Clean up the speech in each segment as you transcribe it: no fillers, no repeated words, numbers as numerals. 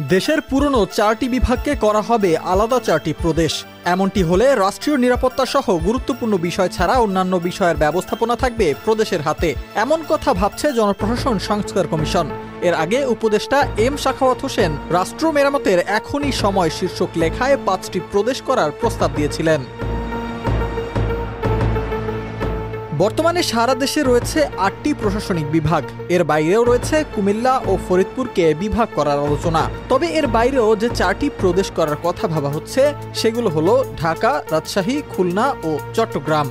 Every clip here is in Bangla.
দেশের পুরনো 4টি বিভাগকে করা হবে আলাদা 4টি প্রদেশ। এমনটি হলে রাষ্ট্রীয় নিরাপত্তা সহ গুরুত্বপূর্ণ বিষয় ছাড়া অন্যান্য বিষয়ের ব্যবস্থাপনা থাকবে প্রদেশের হাতে, এমন কথা ভাবছে জনপ্রশাসন সংস্কার কমিশন। এর আগে উপদেষ্টা এম সাখাওয়াত হোসেন রাষ্ট্র মেরামতের এখনই সময় শীর্ষক লেখায় 5টি প্রদেশ করার প্রস্তাব দিয়েছিলেন। বর্তমানে সারা দেশে রয়েছে 8টি প্রশাসনিক বিভাগ। এর বাইরেও রয়েছে কুমিল্লা ও ফরিদপুরকে বিভাগ করার আলোচনা। তবে এর বাইরেও যে 4টি প্রদেশ করার কথা ভাবা হচ্ছে সেগুলো হলো ঢাকা, রাজশাহী, খুলনা ও চট্টগ্রাম।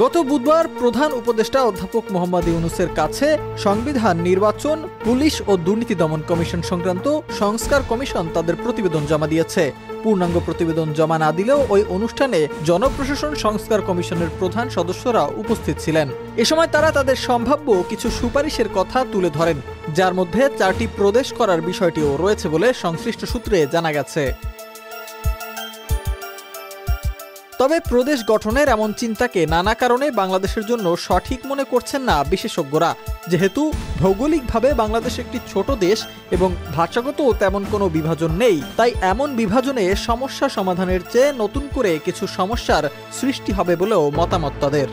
গত বুধবার প্রধান উপদেষ্টা অধ্যাপক মোহাম্মদ ইউনূসের কাছে সংবিধান, নির্বাচন, পুলিশ ও দুর্নীতি দমন কমিশন সংক্রান্ত সংস্কার কমিশন তাদের প্রতিবেদন জমা দিয়েছে। পূর্ণাঙ্গ প্রতিবেদন জমা না দিলেও ওই অনুষ্ঠানে জনপ্রশাসন সংস্কার কমিশনের প্রধান সদস্যরা উপস্থিত ছিলেন। এ সময় তারা তাদের সম্ভাব্য কিছু সুপারিশের কথা তুলে ধরেন, যার মধ্যে 4টি প্রদেশ করার বিষয়টিও রয়েছে বলে সংশ্লিষ্ট সূত্রে জানা গেছে। তবে প্রদেশ গঠনের এমন চিন্তাকে নানা কারণে বাংলাদেশের জন্য সঠিক মনে করছেন না বিশেষজ্ঞরা। যেহেতু ভৌগোলিকভাবে বাংলাদেশ একটি ছোট দেশ এবং ভাষাগত তেমন কোনো বিভাজন নেই, তাই এমন বিভাজনে সমস্যা সমাধানের চেয়ে নতুন করে কিছু সমস্যার সৃষ্টি হবে বলেও মতামত তাদের।